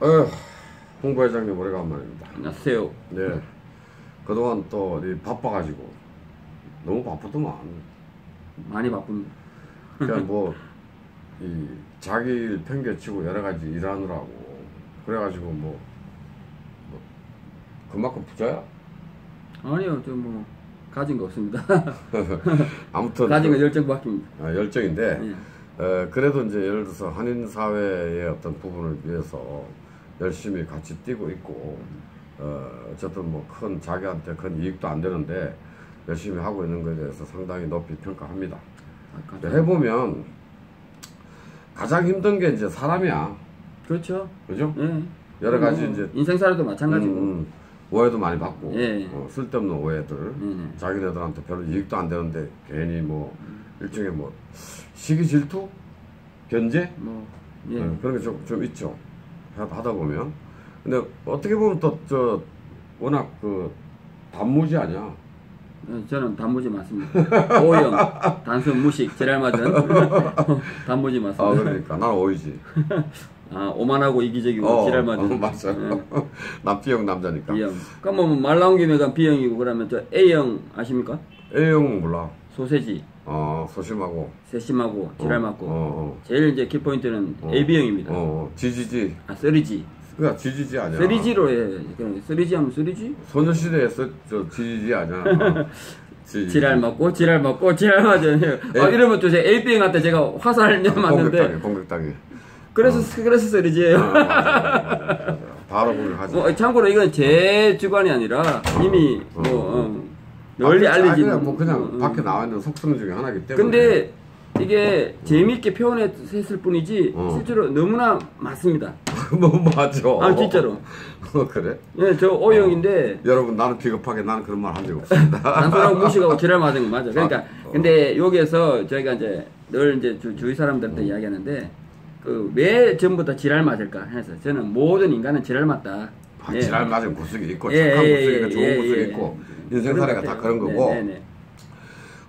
어휴, 홍보회장님 오래간만입니다. 안녕하세요. 네, 그동안 또 바빠가지고 너무 바쁘더만. 많이 바쁩니다. 그냥 뭐 이 자기 일 팽개치고 여러 가지 일하느라고 그래가지고 뭐 그만큼 부자야? 아니요, 저 뭐 가진 거 없습니다. 아무튼 가진 거 열정밖에. 열정인데 예. 그래도 이제 예를 들어서 한인 사회의 어떤 부분을 위해서 열심히 같이 뛰고 있고 어쨌든 뭐 큰 자기한테 큰 이익도 안 되는데 열심히 하고 있는 것에 대해서 상당히 높이 평가합니다. 해보면 가장 힘든 게 이제 사람이야. 그렇죠. 그죠? 예. 여러 가지 이제 인생살이도 마찬가지고. 오해도 많이 받고 예. 쓸데없는 오해들 자기네들한테 별로 이익도 안 되는데 괜히 뭐 일종의 뭐 시기 질투? 견제? 뭐 예. 그런 게 좀 있죠. 하다 보면. 근데 어떻게 보면 또 저 워낙 그 단무지 아니야. 저는 단무지 맞습니다. O형, 단순 무식, 지랄 맞은 단무지 맞습니다. 아, 그러니까 나는 O이지. 아, 오만하고 이기적이고 지랄 맞은. 맞아요. 난 B형 남자니까. B형. 그럼 뭐 말 나온 김에 간 B형이고 그러면 저 A형 아십니까? A형 몰라. 소세지. 소심하고. 세심하고 지랄 맞고. 제일 이제 키포인트는 AB형입니다. GGG. 아, 3G. 그니까 GGG 아니야. 3G로 해. 3G 하면 3G? 소녀시대에 저 GGG 아니야. 지랄 맞고 지랄 맞고 지랄 맞아요. 이러면 또 제가 AB형한테 제가 화살 맞는데 공격당해. 그래서 3G예요. 바로 공격하지. 참고로 이건 제 주관이 아니라 이미 널리 알려진 뭐 그냥 밖에 나와 있는 속성 중에 하나이기 때문에. 근데 이게 재미있게 표현했을 뿐이지 실제로 너무나 맞습니다. 뭐 맞아. 아 진짜로. 그래? 예, 저 O형인데 여러분 나는 비겁하게 나는 그런 말 한 적 없습니다. 단순하고 무식하고 지랄 맞은 거 맞아. 그러니까 근데 여기에서 저희가 이제 늘 이제 주위 사람들한테 이야기하는데 그 왜 전부 다 지랄 맞을까 해서 저는 모든 인간은 지랄 맞다. 지랄 맞은 구석이 있고 착한 구석이 있고 좋은 구석이 있고 인생살이가 다 그런 거고.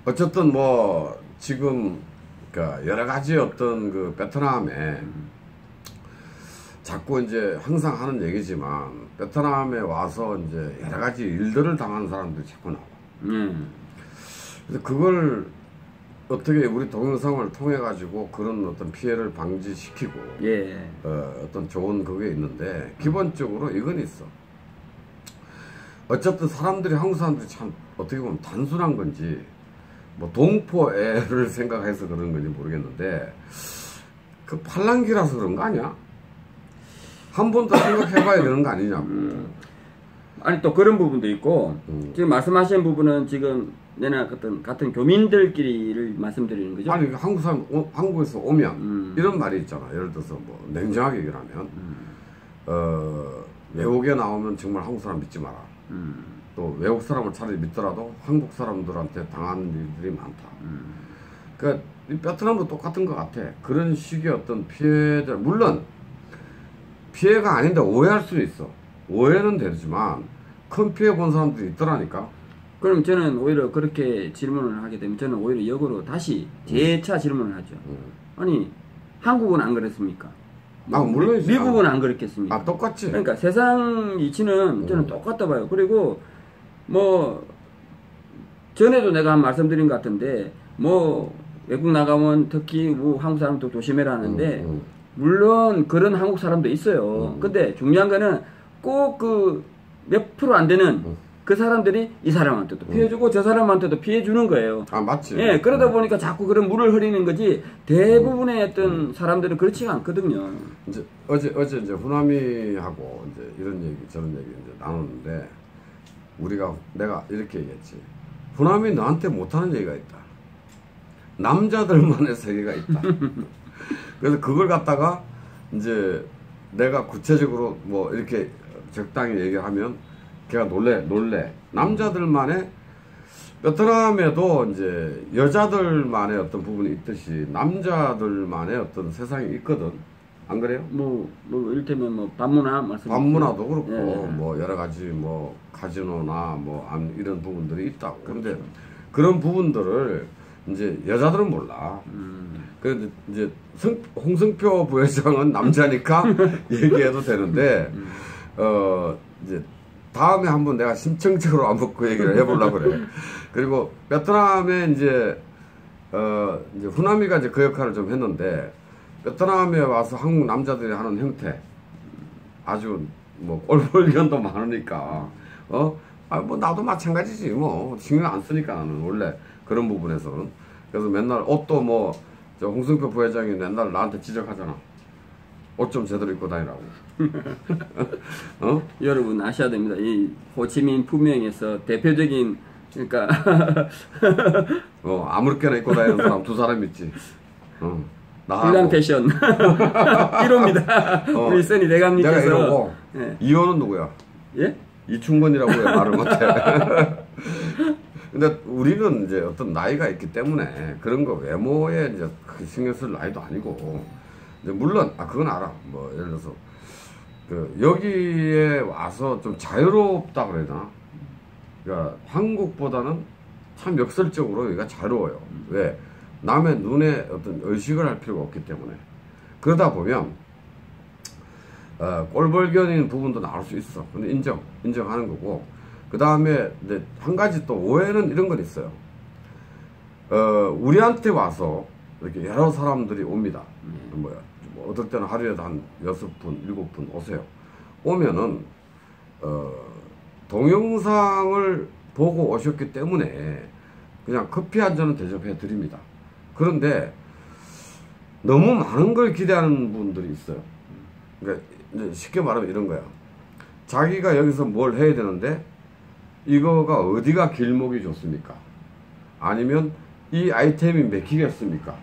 어쨌든 뭐 지금 그러니까 여러 가지 어떤 그 베트남에 자꾸 이제 항상 하는 얘기지만 베트남에 와서 이제 여러 가지 일들을 당하는 사람들이 자꾸 나와. 그래서 그걸 어떻게 우리 동영상을 통해 가지고 그런 어떤 피해를 방지시키고 어떤 좋은 그게 있는데 기본적으로 이건 있어. 어쨌든 사람들이 한국 사람들이 참 어떻게 보면 단순한 건지 뭐 동포애를 생각해서 그런 건지 모르겠는데 그 팔랑귀라서 그런 거 아니야? 한 번 더 생각해봐야 되는 거 아니냐고. 아니 또 그런 부분도 있고 지금 말씀하신 부분은 지금 내나 같은 교민들끼리를 말씀드리는 거죠. 아니 한국 사람 한국에서 오면 이런 말이 있잖아. 예를 들어서 뭐 냉정하게 얘기하면 외국에 나오면 정말 한국 사람 믿지 마라. 또 외국 사람을 차라리 믿더라도 한국 사람들한테 당하는 일들이 많다. 그러니까 이 베트남도 똑같은 것 같아. 그런 식의 어떤 피해들 물론 피해가 아닌데 오해할 수 있어. 오해는 되지만 큰 피해 본 사람들이 있더라니까. 그럼 저는 오히려 그렇게 질문을 하게 되면 저는 오히려 역으로 다시 재차 질문을 하죠. 아니 한국은 안 그랬습니까? 물론이지. 미국은 안 그랬겠습니까? 똑같지. 그러니까 세상 이치는 저는 똑같다 봐요. 그리고 뭐 전에도 내가 한 말씀드린 것 같은데 뭐 외국 나가면 특히 뭐 한국 사람도 조심해라 하는데 물론 그런 한국 사람도 있어요. 근데 중요한 거는 꼭 그 몇 프로 안 되는 그 사람들이 이 사람한테도 피해주고 저 사람한테도 피해주는 거예요. 맞지. 예, 그러다 보니까 자꾸 그런 물을 흐리는 거지 대부분의 어떤 사람들은 그렇지가 않거든요. 이제 어제 이제 후나미하고 이제 이런 얘기 저런 얘기 이제 나눴는데 내가 이렇게 얘기했지. 후나미 너한테 못하는 얘기가 있다. 남자들만의 세계가 있다. 그래서 그걸 갖다가 이제 내가 구체적으로 뭐 이렇게 적당히 얘기하면 걔가 놀래. 남자들만의 베트남에도 이제 여자들만의 어떤 부분이 있듯이 남자들만의 어떤 세상이 있거든. 안 그래요? 뭐 이를테면 뭐 반문화 반문화도 그렇고 뭐 여러 가지 뭐 카지노나 뭐 이런 부분들이 있다고. 그런데 그런 부분들을 이제 여자들은 몰라. 그래도 이제 홍승표 부회장은 남자니까 얘기해도 되는데 이제 다음에 한번 내가 심층적으로 한번 그 얘기를 해보려고 그래. 그리고 베트남에 이제 후나미가 이제 그 역할을 좀 했는데, 베트남에 와서 한국 남자들이 하는 형태, 아주 뭐 꼴불견도 많으니까, 뭐 나도 마찬가지지 뭐 신경 안 쓰니까 나는 원래 그런 부분에서는. 그래서 맨날 옷도 뭐 저 홍승표 부회장이 맨날 나한테 지적하잖아. 옷 좀 제대로 입고 다니라고. 여러분 아셔야 됩니다. 이 호치민 품명에서 대표적인, 그러니까 아무렇게나 입고 다니는 사람 두 사람 있지. 불량 패션 1호입니다. 우리 써니 대감님께서. 내가 이러고. 예. 2호는 누구야? 예? 이충건이라고 해. 말을 못해. 근데 우리는 이제 어떤 나이가 있기 때문에 그런 거 외모에 이제 크게 신경 쓸 나이도 아니고, 이제 물론 그건 알아. 뭐 예를 들어서 여기에 와서 좀 자유롭다 그래야 되나? 그러니까 한국보다는 참 역설적으로 여기가 자유로워요. 왜? 남의 눈에 어떤 의식을 할 필요가 없기 때문에. 그러다 보면 꼴불견인 부분도 나올 수 있어. 근데 인정하는 거고. 그 다음에 이제 한 가지 또 오해는 이런 건 있어요. 우리한테 와서 이렇게 여러 사람들이 옵니다. 뭐 어떨 때는 하루에도 한 6분, 7분 오세요. 오면은 동영상을 보고 오셨기 때문에 그냥 커피 한 잔은 대접해 드립니다. 그런데 너무 많은 걸 기대하는 분들이 있어요. 그러니까 쉽게 말하면 이런 거야. 자기가 여기서 뭘 해야 되는데 이거가 어디가 길목이 좋습니까? 아니면 이 아이템이 맥히겠습니까?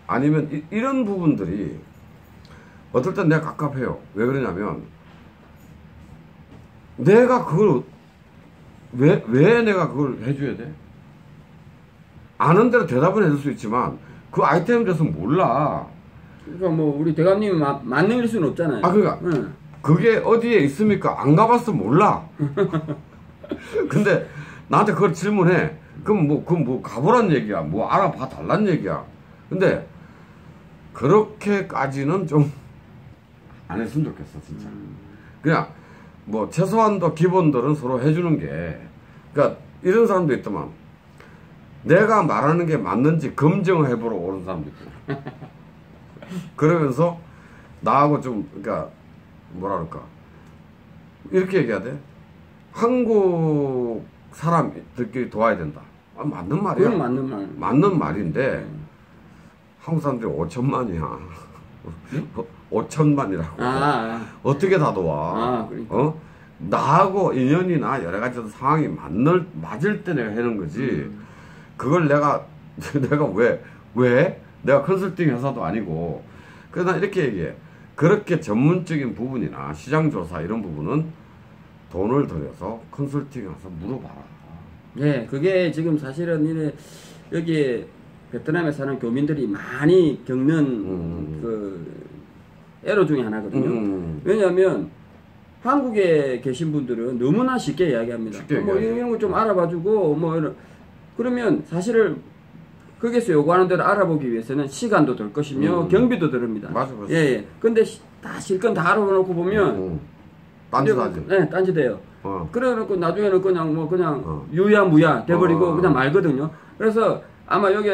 아니면 이런 부분들이 어떨 땐 내가 갑갑해요. 왜 그러냐면 내가 그걸 왜 내가 그걸 해줘야 돼? 아는 대로 대답은 해줄 수 있지만 그 아이템에 대해서 몰라. 그러니까 뭐 우리 대감님이 만능일 수는 없잖아요. 그러니까 그게 어디에 있습니까? 안 가봤어 몰라. 근데 나한테 그걸 질문해. 그럼 뭐 가보란 얘기야. 뭐 알아봐 달란 얘기야. 근데 그렇게까지는 좀 안 했으면 좋겠어 진짜. 그냥 뭐 최소한도 기본들은 서로 해주는 게, 그러니까 이런 사람도 있더만 내가 말하는 게 맞는지 검증해보러 오는 사람도 있고. 그러면서 나하고 좀, 그러니까 뭐라 그럴까, 이렇게 얘기해야 돼. 한국 사람들끼리 도와야 된다. 맞는 말이야. 그건 맞는 말. 맞는 말인데 한국 사람들이 5천만이야. 5천만이라고. 어떻게 다 도와? 그러니까. 나하고 인연이나 여러 가지 상황이 맞을 때 내가 해는 거지. 그걸 내가 왜? 내가 컨설팅 회사도 아니고. 그래서 난 이렇게 얘기해. 그렇게 전문적인 부분이나 시장조사 이런 부분은 돈을 들여서 컨설팅 가서 물어봐라. 네, 그게 지금 사실은 여기 베트남에 사는 교민들이 많이 겪는 그 애로 중에 하나거든요. 왜냐하면 한국에 계신 분들은 너무나 쉽게 이야기합니다. 뭐 이런 거 좀 알아봐주고 뭐 이런, 그러면 사실은 거기서 요구하는 대로 알아보기 위해서는 시간도 들 것이며 경비도 들입니다. 맞아. 예. 근데 다 실컷 다 알아보고 보면 딴짓하지. 네, 딴짓해요. 그래놓고 나중에는 그냥 유야무야 돼버리고 그냥 말거든요. 그래서 아마 여기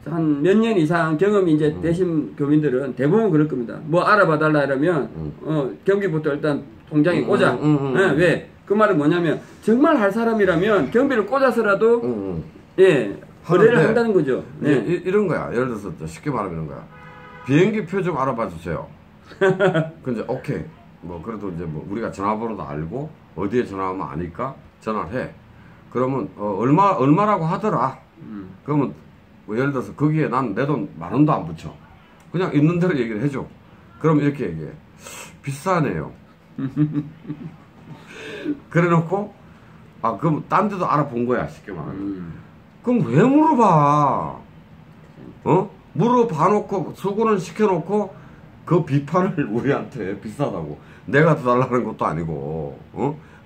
한 몇 년 이상 경험이 이제 되신 교민들은 대부분 그럴 겁니다. 뭐 알아봐 달라 이러면 경비부터 일단 통장에 꽂아. 네, 왜? 그 말은 뭐냐면 정말 할 사람이라면 경비를 꽂아서라도 거래를 한다는 거죠. 네. 이런 거야. 예를 들어서 쉽게 말하면 이런 거야. 비행기 표 좀 알아봐 주세요. 근데 오케이. 뭐 그래도 이제 뭐 우리가 전화번호도 알고 어디에 전화하면 아니까 전화를 해. 그러면 얼마라고 하더라. 그러면 뭐 예를 들어서 거기에 난 내 돈 10,000원도 안 붙여. 그냥 있는 대로 얘기를 해줘. 그럼 이렇게 얘기해. 비싸네요. 그래놓고 그럼 딴 데도 알아본 거야 쉽게 말하면. 그럼 왜 물어봐? 물어봐 놓고 수고는 시켜놓고 그 비판을 우리한테 비싸다고 내가 더 달라는 것도 아니고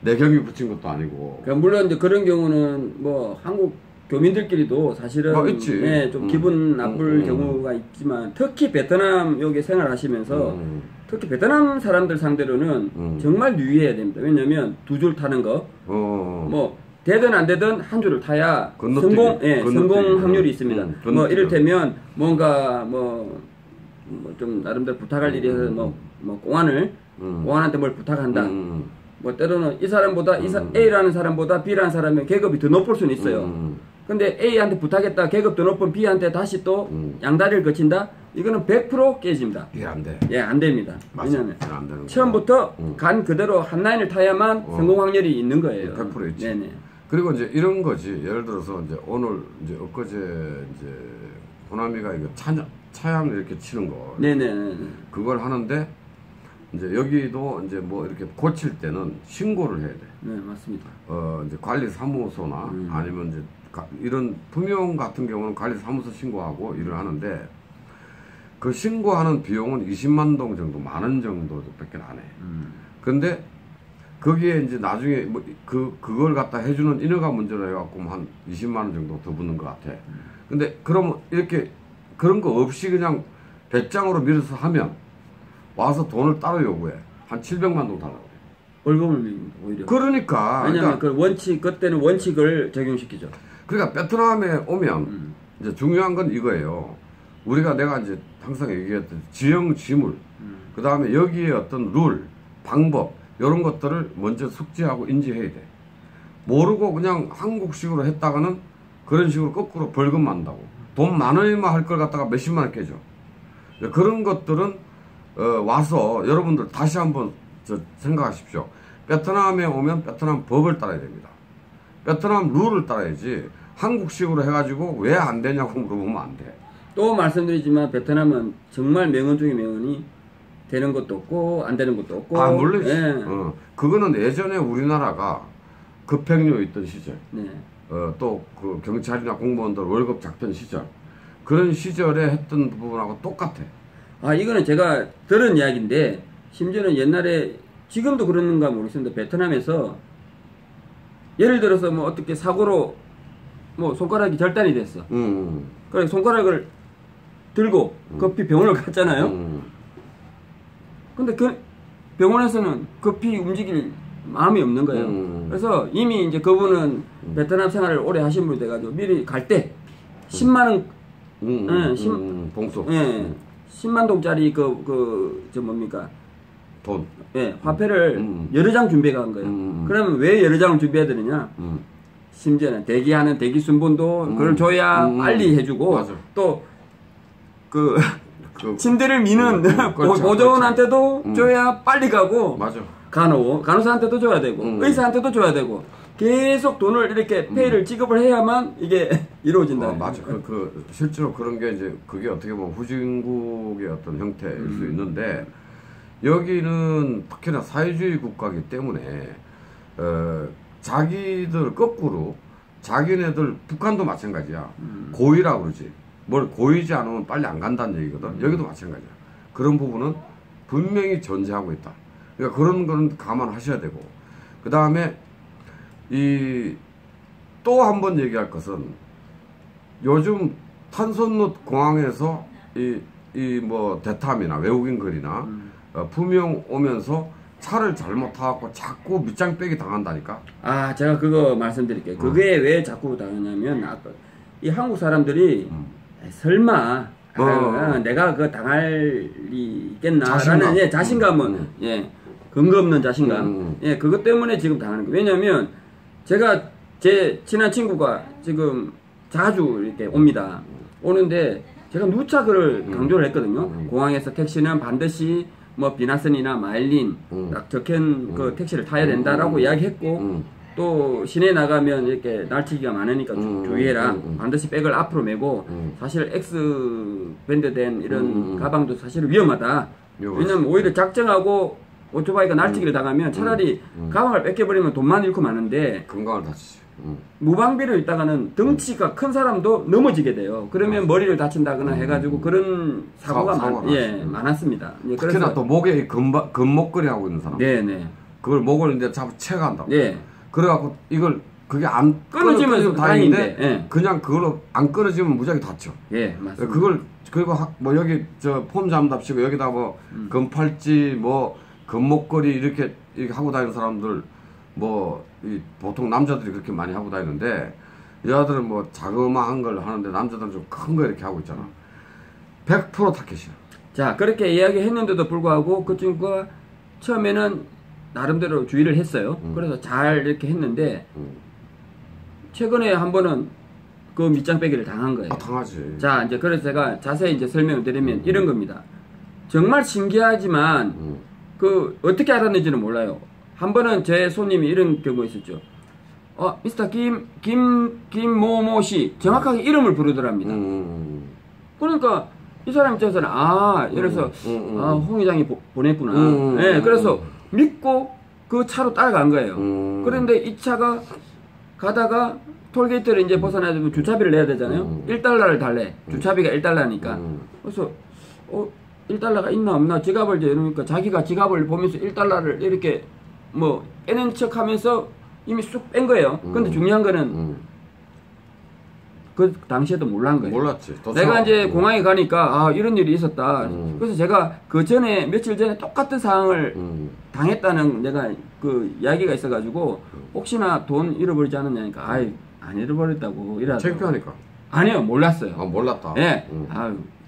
내 경비 붙인 것도 아니고. 그러니까 물론 이제 그런 경우는 뭐 한국 교민들끼리도 사실은 있지. 네, 좀 기분 나쁠 경우가 있지만 특히 베트남 여기 생활하시면서 특히 베트남 사람들 상대로는 정말 유의해야 됩니다. 왜냐면 두 줄 타는 거 뭐 되든 안 되든 한 줄을 타야 성공 확률이 있습니다. 뭐 이를테면 뭔가 뭐 좀 나름대로 부탁할 일이 해서 뭐 공안한테 뭘 부탁한다. 뭐 때로는 이 사람보다 A라는 사람보다 B라는 사람의 계급이 더 높을 수는 있어요. 근데 A한테 부탁했다 계급 더 높은 B한테 다시 또 양다리를 거친다? 이거는 100% 깨집니다. 예, 안 돼. 예, 안 됩니다. 맞아. 왜냐면 안 되는 처음부터 간 그대로 한 라인을 타야만 성공 확률이 있는 거예요. 100% 있지. 네네. 그리고 이제 이런 거지. 예를 들어서 이제 오늘 이제 엊그제 이제 호남이가 이거 차양 이렇게 치는 거. 네네. 그걸 하는데 이제 여기도 이제 뭐 이렇게 고칠 때는 신고를 해야 돼. 네, 맞습니다. 이제 관리사무소나 아니면 이제 이런 품용 같은 경우는 관리사무소 신고하고 일을 하는데 그 신고하는 비용은 20만 동 정도, 10,000원 정도밖에 안 해. 근데 거기에 이제 나중에 뭐 그걸 갖다 해주는 인허가 문제로 해갖고 한 20만 원 정도 더 붙는 것 같아. 근데 그러면 이렇게 그런 거 없이 그냥 배짱으로 밀어서 하면 와서 돈을 따로 요구해. 한 700만 동 달라고 그래. 월급을 밀립니다, 오히려. 그러니까. 왜냐면 그 원칙, 그때는 원칙을 적용시키죠. 그러니까 베트남에 오면 이제 중요한 건 이거예요. 내가 이제 항상 얘기했던 지형 지물, 그 다음에 여기에 어떤 룰, 방법, 이런 것들을 먼저 숙지하고 인지해야 돼. 모르고 그냥 한국식으로 했다가는 그런 식으로 거꾸로 벌금 만다고. 돈 10,000원이면 할 걸 갖다가 몇십만 원 깨져. 그런 것들은 와서 여러분들 다시 한번 생각하십시오. 베트남에 오면 베트남 법을 따라야 됩니다. 베트남 룰을 따라야지 한국식으로 해가지고 왜 안 되냐고 물어보면 안 돼. 또 말씀드리지만 베트남은 정말 명언 중에 명언이 되는 것도 없고 안 되는 것도 없고. 물론 예. 그거는 예전에 우리나라가 급행료 있던 시절, 네. 또 그 경찰이나 공무원들 월급 작던 시절, 그런 시절에 했던 부분하고 똑같아. 이거는 제가 들은 이야기인데 심지어는 옛날에 지금도 그런가 모르겠습니다. 베트남에서 예를 들어서 뭐 어떻게 사고로 뭐 손가락이 절단이 됐어. 그래 손가락을 들고 급히 병원을 갔잖아요. 근데 그 병원에서는 급히 움직일 마음이 없는 거예요. 그래서 이미 이제 그분은 베트남 생활을 오래 하신 분이 돼가지고 미리 갈 때 10만 원, 봉수. 10만 동짜리 저 뭡니까? 돈. 예, 화폐를 여러 장 준비해 간 거예요. 그러면 왜 여러 장을 준비해야 되느냐? 심지어는 대기하는 대기 순번도 그걸 줘야 빨리 해주고 또 침대를 미는 보조원한테도 줘야 빨리 가고 맞아. 간호사한테도 줘야 되고 의사한테도 줘야 되고 계속 돈을 이렇게 페이를 지급을 해야만 이게 이루어진다. 맞아. 실제로 그런 게 이제 그게 어떻게 보면 후진국의 어떤 형태일 수 있는데 여기는 특히나 사회주의 국가이기 때문에 자기들 거꾸로 자기네들 북한도 마찬가지야. 고의라고 그러지. 뭘 고의지 않으면 빨리 안 간다는 얘기거든. 여기도 마찬가지야. 그런 부분은 분명히 존재하고 있다. 그러니까 그런 거는 감안하셔야 되고 그 다음에 또 한 번 얘기할 것은 요즘 탄손루 공항에서 뭐 대탐이나 외국인 거리나 품용 오면서 차를 잘못 타갖고 자꾸 밑장 빼기 당한다니까. 제가 그거 말씀드릴게요. 그게 왜 자꾸 당하냐면 이 한국 사람들이 설마 내가 그거 당할 리 있겠나라는 자신감은 근거 없는 자신감 그것 때문에 지금 당하는 거예요. 왜냐면 제가 제 친한 친구가 지금 자주 이렇게 옵니다. 오는데 제가 누차 그걸 강조를 했거든요. 공항에서 택시는 반드시 뭐 비나슨이나 마일린 딱 적힌 그 택시를 타야 된다라고 이야기했고 또 시내 나가면 이렇게 날치기가 많으니까 주의해라. 반드시 백을 앞으로 메고 사실 X 밴드된 이런 가방도 사실 위험하다. 왜냐면 오히려 작정하고 오토바이가 날치기를 당하면 차라리 가방을 뺏겨버리면 돈만 잃고 마는데 건강을 다치지. 무방비로 있다가는 덩치가 큰 사람도 넘어지게 돼요. 그러면 머리를 다친다거나 해가지고 그런 사고가 많았습니다. 특히나 또 목에 금목걸이 하고 있는 사람. 네네. 그걸 목을 이제 잡아 채간다고. 네. 그래갖고 이걸 그게 안 끊어지면 다행인데 예. 그냥 그걸로 안 끊어지면 무지하게 다쳐. 예, 맞습니다. 그걸 그리고 뭐 여기 저 폼 잡답시고 여기다 뭐 금팔찌 뭐 금목걸이 이렇게 하고 다니는 사람들 뭐 보통 남자들이 그렇게 많이 하고 다니는데 여자들은 뭐 자그마한 걸 하는데 남자들은 좀 큰 거 이렇게 하고 있잖아. 100% 타켓이야. 자, 그렇게 이야기했는데도 불구하고 그 친구가 처음에는 나름대로 주의를 했어요. 그래서 잘 이렇게 했는데 최근에 한 번은 그 밑장 빼기를 당한 거예요. 아, 당하지. 자, 이제 그래서 제가 자세히 이제 설명을 드리면 이런 겁니다. 정말 신기하지만 그 어떻게 알았는지는 몰라요. 한 번은 제 손님이 이런 경우가 있었죠. 미스터 김모모 씨 정확하게 이름을 부르더랍니다. 그러니까 이 사람 입장에서는 이래서 홍 회장이 보냈구나. 네, 그래서 믿고 그 차로 따라간 거예요. 그런데 이 차가 가다가 톨게이트를 이제 벗어나서 주차비를 내야 되잖아요. 1달러를 달래. 주차비가 1달러니까. 그래서 1달러가 있나 없나 지갑을 이제 이러니까 자기가 지갑을 보면서 1달러를 이렇게 뭐 빼는 척 하면서 이미 쑥 뺀 거예요. 근데 중요한 거는 그 당시에도 몰란 거예요. 몰랐지. 내가 이제 공항에 가니까 이런 일이 있었다. 그래서 제가 그 전에 며칠 전에 똑같은 상황을 당했다는 내가 그 이야기가 있어가지고 혹시나 돈 잃어버리지 않았냐니까 안 잃어버렸다고 이러더라고요. 창피하니까. 아니요, 몰랐어요. 몰랐다. 예.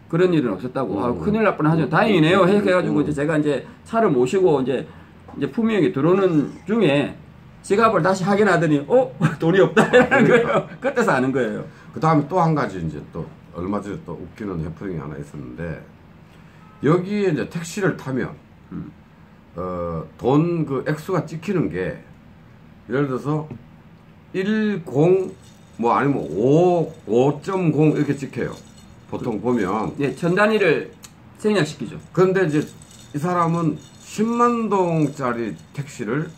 그런 일은 없었다고. 큰일 날 뻔하죠. 다행이네요. 해가지고 이제 제가 이제 차를 모시고 이제 품위역에 들어오는 중에 지갑을 다시 확인하더니 돈이 없다라는 거예요. 그때서 아는 거예요. 그 다음에 또 한 가지 이제 또 얼마 전에 또 웃기는 해프닝이 하나 있었는데 여기에 이제 택시를 타면 돈 그 액수가 찍히는 게 예를 들어서 10 뭐 아니면 5.0 이렇게 찍혀요. 보통 보면 천 단위를 생략시키죠. 그런데 이제 이 사람은 10만 동짜리 택시를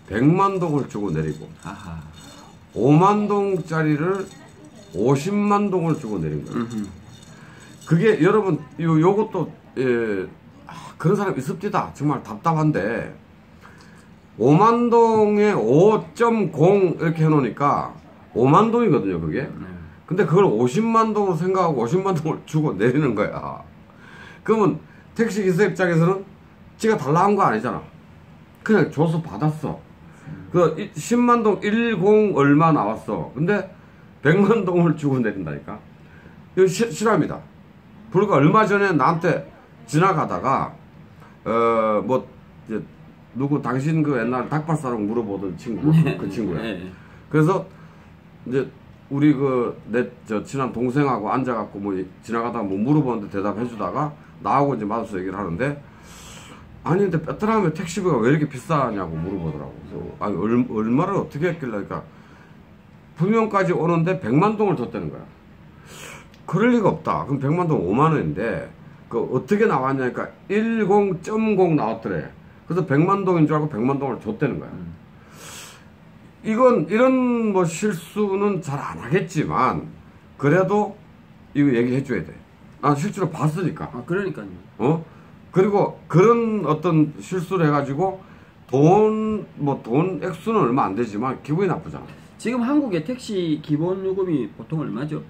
100만 동을 주고 내리고 5만 동짜리를 50만 동을 주고 내린 거예요. 그게 여러분 요것도 그런 사람 있습니다. 정말 답답한데 5만 동에 5.0 이렇게 해놓으니까 5만 동이거든요 그게. 근데 그걸 50만 동으로 생각하고 50만 동을 주고 내리는 거야. 그러면 택시기사 입장에서는 지가 달라 한 거 아니잖아. 그냥 줘서 받았어. 그 10만 동 10 얼마 나왔어. 근데 100만 동을 주고 내린다니까. 이거 실화입니다. 불과 얼마 전에 나한테 지나가다가 뭐 이제 누구 당신 그 옛날 닭발사랑 물어보던 친구 그 친구야. 그래서 이제 우리 저 친한 동생하고 앉아갖고 뭐 지나가다가 뭐 물어보는데 대답해주다가 나하고 이제 마주서 얘기를 하는데 아니 근데 베트남에 택시비가 왜 이렇게 비싸냐고 물어보더라고. 그래서 아니 얼마를 어떻게 했길래 그러니까 분명까지 오는데 100만 동을 줬다는 거야. 그럴 리가 없다. 그럼 100만 동 5만 원인데 그 어떻게 나왔냐니까 10.0 나왔더래. 그래서 100만 동인 줄 알고 100만 동을 줬다는 거야. 이런 뭐 실수는 잘 안 하겠지만 그래도 이거 얘기해 줘야 돼. 실제로 봤으니까. 그러니까요. 그리고 그런 어떤 실수를 해가지고 돈 액수는 얼마 안 되지만 기분이 나쁘잖아. 지금 한국의 택시 기본 요금이 보통 얼마죠?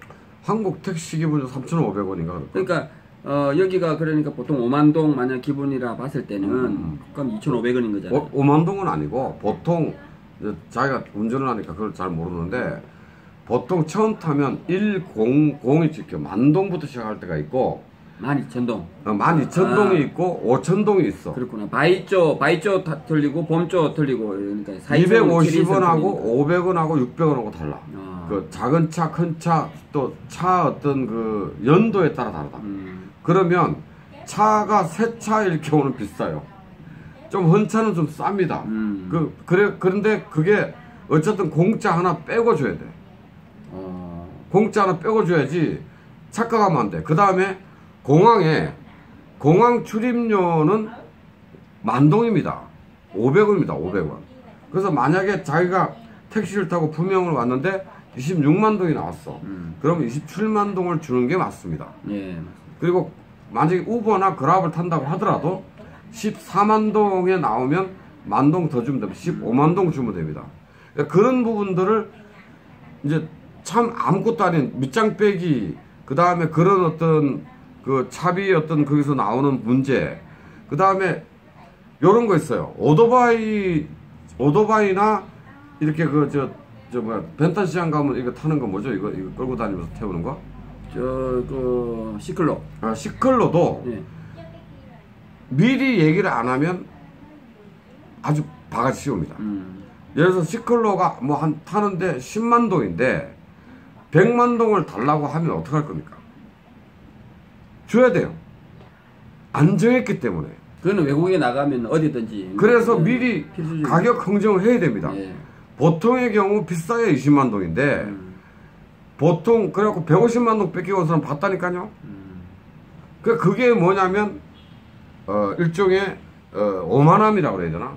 한국 택시 기본이 3,500원인가 그러니까 여기가 그러니까 보통 5만 동 만약 기본이라 봤을 때는 그럼 2,500원인 거잖아요. 5만 동은 아니고 보통 자기가 운전을 하니까 그걸 잘 모르는데 보통 처음 타면 100이 찍혀. 만동부터 시작할 때가 있고 12,000동 12,000동이 있고 5,000동이 있어. 그렇구나. 바이쪼 틀리고 봄쪼 틀리고 그러니까 250원하고 500원하고 600원하고 달라. 그 작은 차, 큰 차, 또 차 어떤 그 연도에 따라 다르다. 그러면 차가 새 차일 경우는 비싸요. 좀 헌차는 좀 쌉니다. 그런데 그게 어쨌든 공짜 하나 빼고 줘야 돼. 공짜 하나 빼고 줘야지 착각하면 안 돼. 그 다음에 공항 출입료는 만동입니다. 500원입니다. 500원. 그래서 만약에 자기가 택시를 타고 품명을 왔는데 26만 동이 나왔어. 그러면 27만 동을 주는 게 맞습니다. 예. 그리고 만약에 우버나 그랍을 탄다고 하더라도 14만 동에 나오면 만 동 더 주면 됩니다. 15만 동 주면 됩니다. 그러니까 그런 부분들을 이제 참 아무것도 아닌 밑장 빼기, 그 다음에 그런 어떤 그 차비 어떤 거기서 나오는 문제, 그 다음에 요런 거 있어요. 오토바이나 이렇게 저 뭐야 벤탄 시장 가면 이거 타는 거 뭐죠? 이거 끌고 다니면서 태우는 거? 그 시클로. 아, 시클로도 예. 미리 얘기를 안 하면 아주 바가지 씌웁니다. 예를 들어서 시클로가 뭐 한 타는데 10만 동인데 100만 동을 달라고 하면 어떡할 겁니까? 줘야 돼요. 안 정했기 때문에. 그거는 외국에 나가면 어디든지. 그래서 미리 필수적인. 가격 흥정을 해야 됩니다. 예. 보통의 경우 비싸야 20만 동인데 보통 그래갖고 150만 동 뺏기고 사람 봤다니까요. 그게 뭐냐면 일종의 오만함이라고 그래야 되나?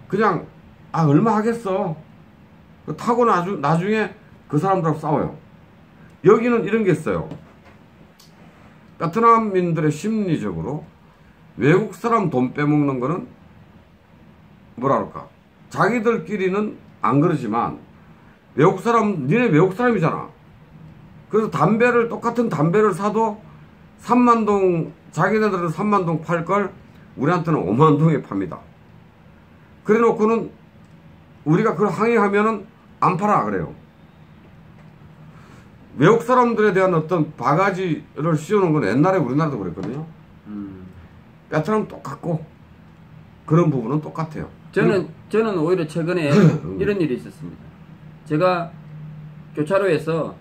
그냥 얼마 하겠어. 타고 나중에 그 사람들하고 싸워요. 여기는 이런 게 있어요. 베트남인들의 심리적으로 외국 사람 돈 빼먹는 거는 뭐라 그럴까? 자기들끼리는 안 그러지만 외국 사람, 니네 외국 사람이잖아. 그래서 똑같은 담배를 사도 3만 동, 자기네들은 3만 동 팔 걸 우리한테는 5만 동에 팝니다. 그래 놓고는 우리가 그걸 항의하면은 안 팔아 그래요. 외국 사람들에 대한 어떤 바가지를 씌우는 건 옛날에 우리나라도 그랬거든요. 베트남 똑같고 그런 부분은 똑같아요. 저는 오히려 최근에 이런 일이 있었습니다. 제가 교차로에서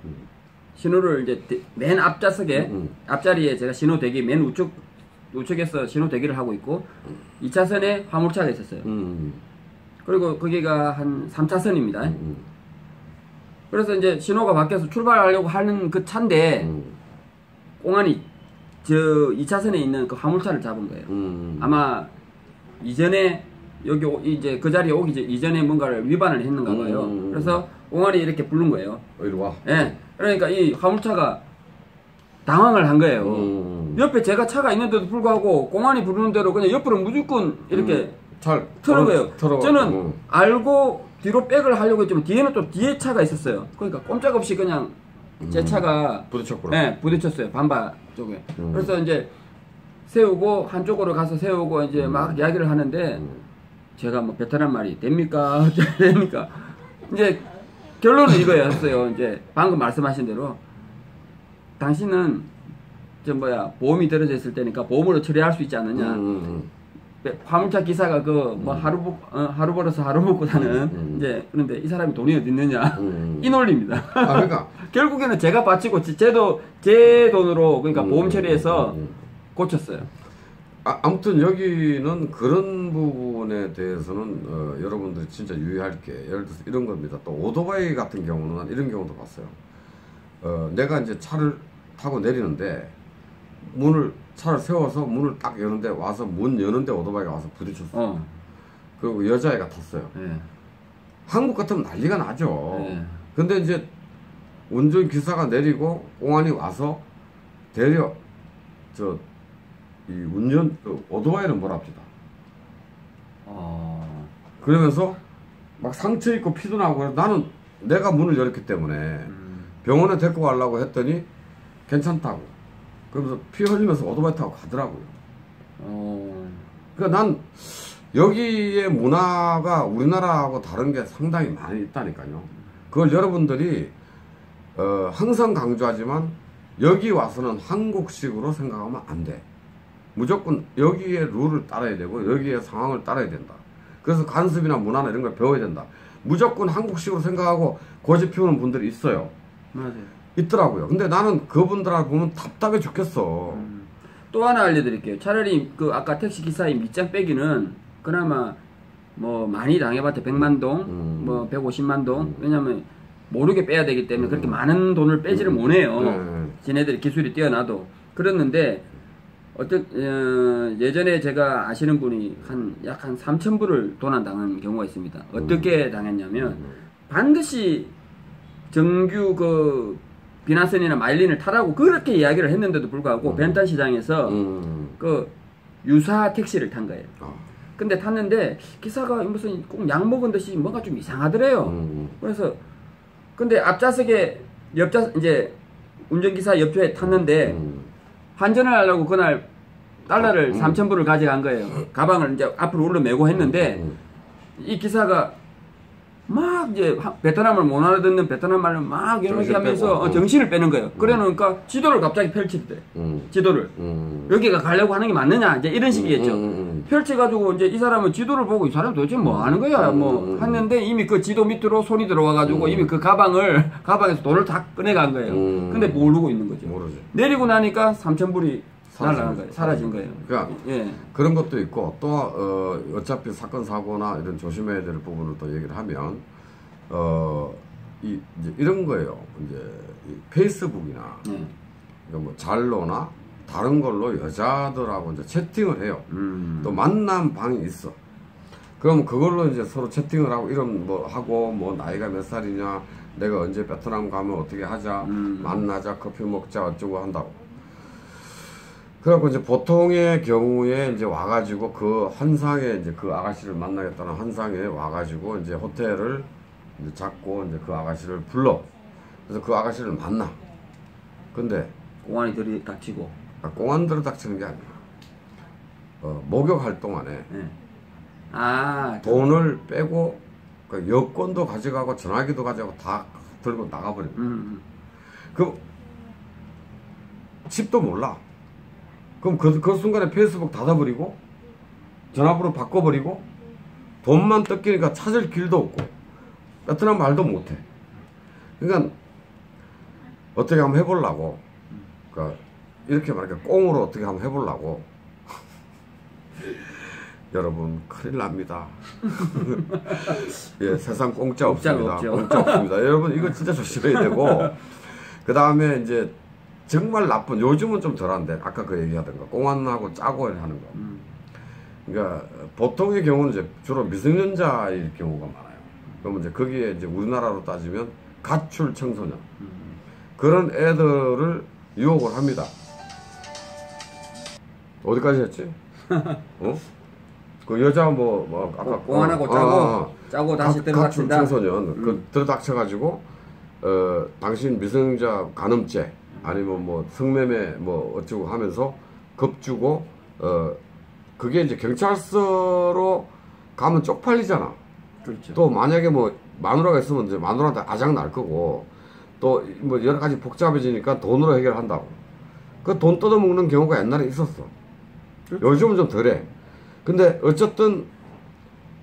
신호를 이제 맨 앞좌석에 앞자리에 제가 신호 대기 맨 우측에서 신호 대기를 하고 있고 2차선에 화물차가 있었어요. 그리고 거기가 한 3차선입니다. 그래서 이제 신호가 바뀌어서 출발하려고 하는 그 차인데 공안이 저 2차선에 있는 그 화물차를 잡은 거예요. 아마 이전에 여기 이제 그 자리에 오기 이전에 뭔가를 위반을 했는가 봐요. 그래서 공안이 이렇게 부른 거예요. 이리 와. 예. 그러니까 이 화물차가 당황을 한 거예요. 옆에 제가 차가 있는데도 불구하고 공안이 부르는 대로 그냥 옆으로 무조건 이렇게 틀은 거예요. 저는 알고 뒤로 백을 하려고 했지만 뒤에는 또 뒤에 차가 있었어요. 그러니까 꼼짝없이 그냥 제 차가 부딪혔구나. 네, 부딪혔어요. 반바 쪽에. 그래서 이제 세우고 한쪽으로 가서 세우고 이제 막 이야기를 하는데 제가 뭐 베트남 말이 됩니까? 됩니까? 이제 결론은 이거였어요. 이제 방금 말씀하신 대로 당신은 보험이 들어져 있을 때니까 보험으로 처리할 수 있지 않느냐. 화물차 기사가 하루 벌어서 하루 먹고 사는 이제 그런데 이 사람이 돈이 어디 있느냐 이 논리입니다. 그러니까 결국에는 제가 바치고 제 돈으로 그러니까 보험 처리해서 고쳤어요. 아무튼 여기는 그런 부분에 대해서는 여러분들이 진짜 유의할 게 예를 들어서 이런 겁니다. 또 오토바이 같은 경우는 난 이런 경우도 봤어요. 내가 이제 차를 타고 내리는데 차를 세워서 문을 딱 여는데 와서 문 여는데 오토바이가 와서 부딪혔어. 그리고 여자애가 탔어요. 네. 한국 같으면 난리가 나죠. 네. 근데 이제 운전기사가 내리고 공안이 와서 오토바이는 뭐랍시다. 그러면서 막 상처 있고 피도 나고 그래서 나는 내가 문을 열었기 때문에 병원에 데리고 가려고 했더니 괜찮다고. 그러면서 피 흘리면서 오토바이 타고 가더라고요. 그러니까 난 여기의 문화가 우리나라하고 다른 게 상당히 많이 있다니까요. 그걸 여러분들이 항상 강조하지만 여기 와서는 한국식으로 생각하면 안 돼. 무조건 여기의 룰을 따라야 되고 여기의 상황을 따라야 된다. 그래서 관습이나 문화나 이런 걸 배워야 된다. 무조건 한국식으로 생각하고 고집 피우는 분들이 있어요. 맞아요. 있더라고요. 근데 나는 그분들하고 보면 답답해 죽겠어. 또 하나 알려드릴게요. 차라리 아까 택시 기사의 밑장 빼기는 그나마 뭐 많이 당해봤자 100만 동, 뭐 150만 동. 왜냐면 모르게 빼야 되기 때문에 그렇게 많은 돈을 빼지를 못해요. 지네들이 기술이 뛰어나도. 그랬는데 예전에 제가 아시는 분이 약 한 3,000불을 도난당한 경우가 있습니다. 어떻게 당했냐면 반드시 정규 비나선이나 마일린을 타라고 그렇게 이야기를 했는데도 불구하고 벤탄 시장에서 유사 택시를 탄 거예요. 근데 탔는데 기사가 무슨 꼭 약 먹은 듯이 뭔가 좀 이상하더래요. 그래서 근데 앞좌석에 이제 운전기사 옆에 탔는데 환전을 하려고 그날 달러를 3,000불을 가져간 거예요. 가방을 이제 앞으로 올려매고 했는데 이 기사가 막 이제 베트남을 못 알아듣는 베트남 말을 막 이야기하면서 정신을 빼는 거예요. 그러니까 지도를 갑자기 펼치대. 지도를 여기가 가려고 하는 게 맞느냐 이제 이런 식이겠죠. 펼쳐가지고 이제 이 사람은 지도를 보고 이 사람 도대체 뭐 하는 거야 뭐 했는데 이미 그 지도 밑으로 손이 들어와가지고 이미 그 가방에서 돈을 다 꺼내간 거예요. 근데 모르고 있는 거죠. 모르지. 내리고 나니까 3,000불이 날아간 거예요. 사라진 거예요. 그러니까 예. 그런 것도 있고 또 어차피 사건 사고나 이런 조심해야 될 부분을 또 얘기를 하면 이제 이런 거예요. 이제 이 페이스북이나 그러니까 뭐 잘로나 다른 걸로 여자들하고 이제 채팅을 해요. 또 만남 방이 있어. 그럼 그걸로 이제 서로 채팅을 하고 이런 뭐 하고 뭐 나이가 몇 살이냐, 내가 언제 베트남 가면 어떻게 하자, 만나자, 커피 먹자 어쩌고 한다고. 그래갖고 이제 보통의 경우에 이제 와가지고 그 환상에 이제 그 아가씨를 만나겠다는 환상에 와가지고 이제 호텔을 이제 잡고 이제 그 아가씨를 불러. 그래서 그 아가씨를 만나. 근데 공안이 들이닥치고. 공안 들이닥치는 게 아니야. 목욕할 동안에 네. 돈을 빼고 그 여권도 가져가고 전화기도 가져가고 다 들고 나가버려. 그럼 집도 몰라. 그럼 그 순간에 페이스북 닫아버리고 전화번호 바꿔버리고 돈만 뜯기니까 찾을 길도 없고 베트남 말도 못해. 그러니까 어떻게 한번 해보려고 그러니까 이렇게 말하니까 꽁으로 어떻게 한번 해보려고 여러분 큰일 납니다. 예, 세상 공짜 없습니다. 공짜 없습니다. 여러분 이거 진짜 조심해야 되고 그 다음에 이제 정말 나쁜, 요즘은 좀 덜한데 아까 그 얘기하던 거 공안하고 짜고 하는 거. 그러니까 보통의 경우는 이제 주로 미성년자일 경우가 많아요. 그러면 이제 거기에 이제 우리나라로 따지면 가출 청소년 그런 애들을 유혹을 합니다. 어디까지 했지? 그 여자 아까 공안하고 짜고 다시 들어닥친다. 가출 청소년 그 들어닥쳐가지고 당신 미성년자 간음죄 아니면 뭐 성매매 뭐 어쩌고 하면서 겁주고 그게 이제 경찰서로 가면 쪽팔리잖아. 그렇죠. 또 만약에 뭐 마누라가 있으면 이제 마누라한테 아작 날 거고 또 뭐 여러 가지 복잡해지니까 돈으로 해결한다고. 그 돈 뜯어먹는 경우가 옛날에 있었어. 그렇죠. 요즘은 좀 덜해. 근데 어쨌든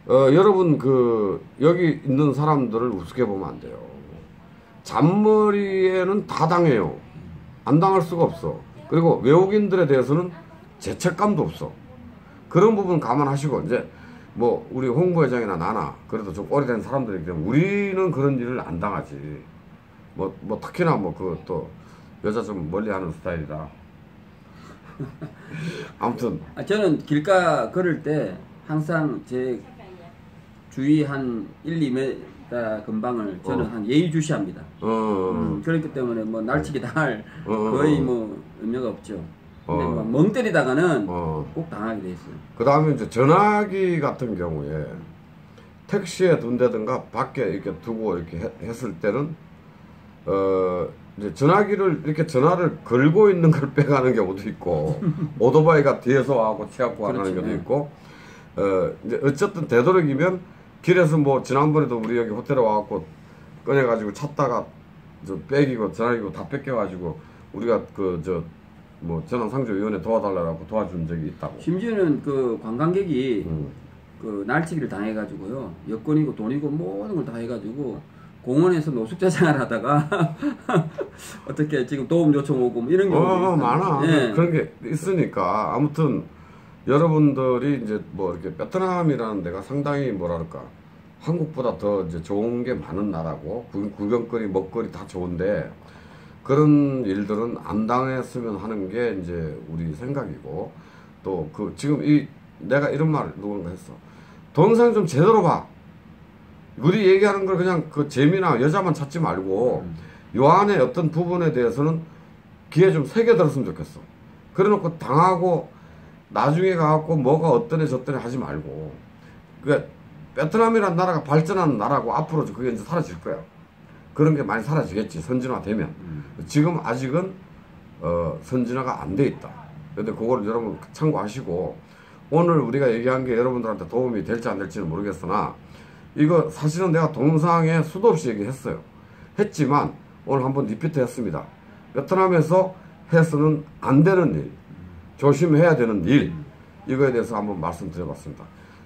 여러분 그 여기 있는 사람들을 우습게 보면 안 돼요. 잔머리에는 다 당해요. 안 당할 수가 없어. 그리고 외국인들에 대해서는 죄책감도 없어. 그런 부분 감안하시고 이제 뭐 우리 홍보회장이나 나나 그래도 좀 오래된 사람들이기 때문에 우리는 그런 일을 안 당하지. 뭐 특히나 뭐 그 또 여자 좀 멀리하는 스타일이라. 아무튼 저는 길가 걸을 때 항상 제 주위 한 1, 2m 근방을 저는 한 예의주시합니다. 그렇기 때문에 뭐 날치기 당할 거의 뭐 의미가 없죠. 근데 멍 때리다가는 꼭 당하게 돼 있어요. 그 다음에 이제 전화기 같은 경우에 택시에 둔다든가 밖에 이렇게 두고 이렇게 했을 때는 이제 전화기를 이렇게 전화를 걸고 있는 걸 빼가는 경우도 있고 오토바이가 뒤에서 와고 치갖고 하는 경우도 있고 이제 어쨌든 되도록이면 길에서 뭐 지난번에도 우리 여기 호텔에 와갖고 꺼내가지고 찾다가 저 빼기고 전화기고 다 뺏겨가지고 우리가 뭐 전환상조위원회 도와달라고 도와준 적이 있다고. 심지어는 그 관광객이 그 날치기를 당해가지고요 여권이고 돈이고 모든 걸 다 해가지고 공원에서 노숙자 생활하다가 어떻게 지금 도움 요청 오고 뭐 이런 경우도 많아. 예. 그런 게 있으니까 아무튼 여러분들이 이제 뭐 이렇게 베트남이라는 데가 상당히 뭐랄까 한국보다 더 이제 좋은 게 많은 나라고 구경거리 먹거리 다 좋은데 그런 일들은 안 당했으면 하는 게 이제 우리 생각이고 또 그 지금 내가 이런 말 누군가 했어. 동영상 좀 제대로 봐. 우리 얘기하는 걸 그냥 그 재미나 여자만 찾지 말고 요 안에 어떤 부분에 대해서는 귀에 좀 새겨 들었으면 좋겠어. 그래 놓고 당하고 나중에 가갖고 뭐가 어떠네 저떠네 하지 말고, 그 베트남이라는 나라가 발전하는 나라고 앞으로 그게 이제 사라질 거야. 그런 게 많이 사라지겠지, 선진화되면. 지금 아직은 선진화가 안 돼 있다. 근데 그걸 여러분 참고하시고, 오늘 우리가 얘기한 게 여러분들한테 도움이 될지 안 될지는 모르겠으나, 이거 사실은 내가 동영상에 수도 없이 얘기했어요. 했지만 오늘 한번 리피트 했습니다. 베트남에서 해서는 안 되는 일, 조심해야 되는 일, 이거에 대해서 한번 말씀드려봤습니다.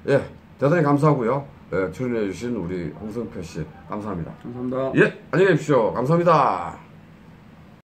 예, 대단히 감사하고요. 예, 출연해주신 우리 홍성표 씨 감사합니다. 감사합니다. 예, 안녕히 계십시오. 감사합니다.